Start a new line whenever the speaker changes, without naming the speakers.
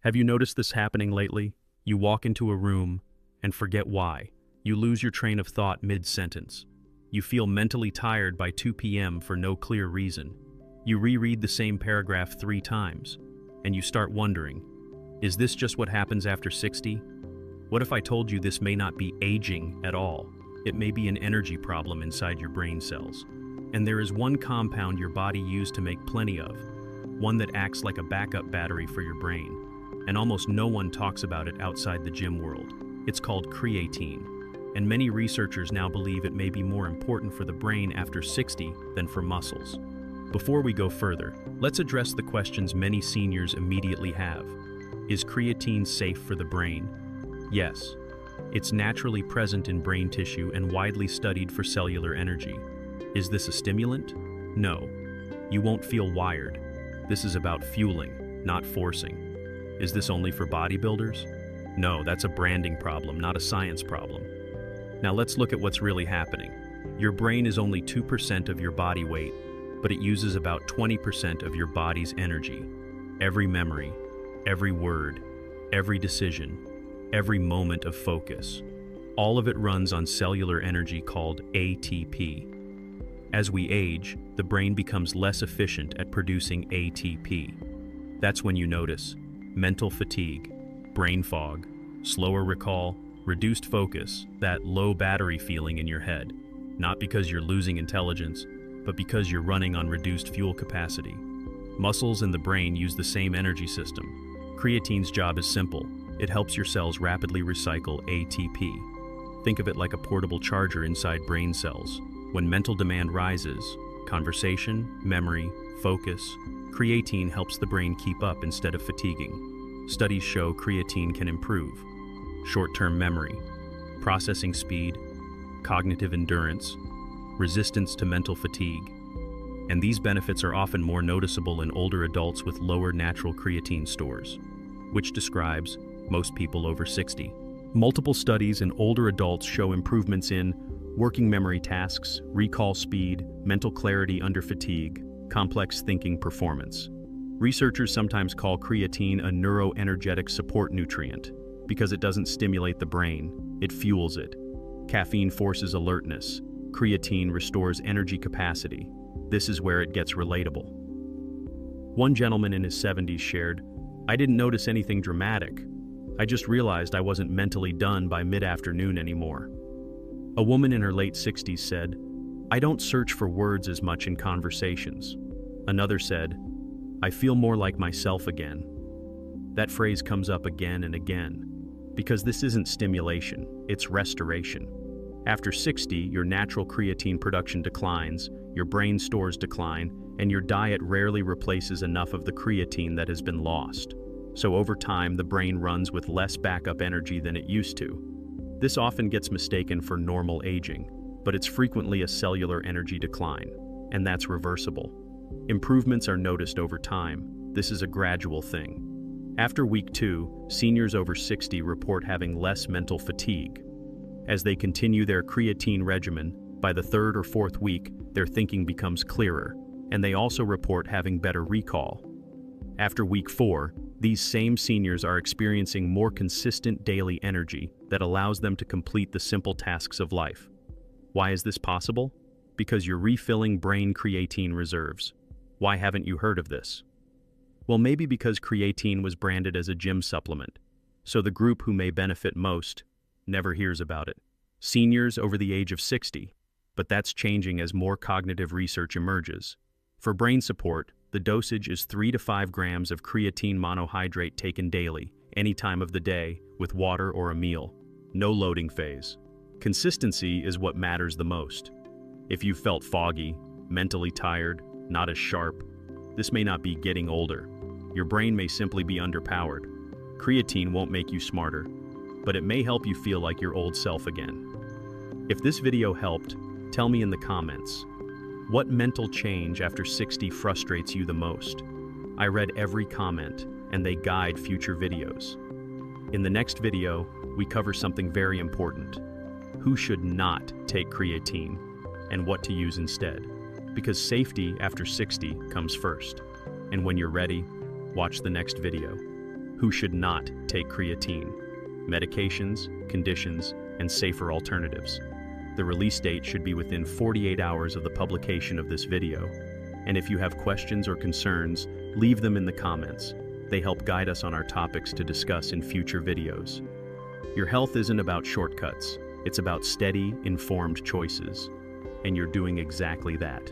Have you noticed this happening lately? You walk into a room and forget why. You lose your train of thought mid-sentence. You feel mentally tired by 2 p.m. for no clear reason. You reread the same paragraph 3 times, and you start wondering, is this just what happens after 60? What if I told you this may not be aging at all? It may be an energy problem inside your brain cells. And there is one compound your body used to make plenty of, one that acts like a backup battery for your brain. And almost no one talks about it outside the gym world. It's called creatine. And many researchers now believe it may be more important for the brain after 60 than for muscles. Before we go further, let's address the questions many seniors immediately have. Is creatine safe for the brain? Yes. It's naturally present in brain tissue and widely studied for cellular energy. Is this a stimulant? No. You won't feel wired. This is about fueling, not forcing. Is this only for bodybuilders? No, that's a branding problem, not a science problem. Now let's look at what's really happening. Your brain is only 2% of your body weight, but it uses about 20% of your body's energy. Every memory, every word, every decision, every moment of focus. All of it runs on cellular energy called ATP. As we age, the brain becomes less efficient at producing ATP. That's when you notice mental fatigue, brain fog, slower recall, reduced focus, that low battery feeling in your head. Not because you're losing intelligence, but because you're running on reduced fuel capacity. Muscles and the brain use the same energy system. Creatine's job is simple. It helps your cells rapidly recycle ATP. Think of it like a portable charger inside brain cells. When mental demand rises, conversation, memory, focus, creatine helps the brain keep up instead of fatiguing. Studies show creatine can improve short-term memory, processing speed, cognitive endurance, resistance to mental fatigue. And these benefits are often more noticeable in older adults with lower natural creatine stores, which describes most people over 60. Multiple studies in older adults show improvements in working memory tasks, recall speed, mental clarity under fatigue, complex thinking performance. Researchers sometimes call creatine a neuroenergetic support nutrient because it doesn't stimulate the brain, it fuels it. Caffeine forces alertness. Creatine restores energy capacity. This is where it gets relatable. One gentleman in his 70s shared, "I didn't notice anything dramatic. I just realized I wasn't mentally done by mid-afternoon anymore." A woman in her late 60s said, "I don't search for words as much in conversations." Another said, "I feel more like myself again." That phrase comes up again and again, because this isn't stimulation, it's restoration. After 60, your natural creatine production declines, your brain stores decline, and your diet rarely replaces enough of the creatine that has been lost. So over time, the brain runs with less backup energy than it used to. This often gets mistaken for normal aging, but it's frequently a cellular energy decline, and that's reversible. Improvements are noticed over time. This is a gradual thing. After week 2, seniors over 60 report having less mental fatigue. As they continue their creatine regimen, by the 3rd or 4th week, their thinking becomes clearer, and they also report having better recall. After week 4, these same seniors are experiencing more consistent daily energy that allows them to complete the simple tasks of life. Why is this possible? Because you're refilling brain creatine reserves. Why haven't you heard of this? Well, maybe because creatine was branded as a gym supplement, so the group who may benefit most never hears about it. Seniors over the age of 60, but that's changing as more cognitive research emerges. For brain support, the dosage is 3 to 5 grams of creatine monohydrate taken daily, any time of the day, with water or a meal. No loading phase. Consistency is what matters the most. If you felt foggy, mentally tired, not as sharp, this may not be getting older. Your brain may simply be underpowered. Creatine won't make you smarter, but it may help you feel like your old self again. If this video helped, tell me in the comments. What mental change after 60 frustrates you the most? I read every comment, and they guide future videos. In the next video, we cover something very important. Who should not take creatine, and what to use instead. Because safety after 60 comes first. And when you're ready, watch the next video. Who should not take creatine? Medications, conditions, and safer alternatives. The release date should be within 48 hours of the publication of this video. And if you have questions or concerns, leave them in the comments. They help guide us on our topics to discuss in future videos. Your health isn't about shortcuts. It's about steady, informed choices. And you're doing exactly that.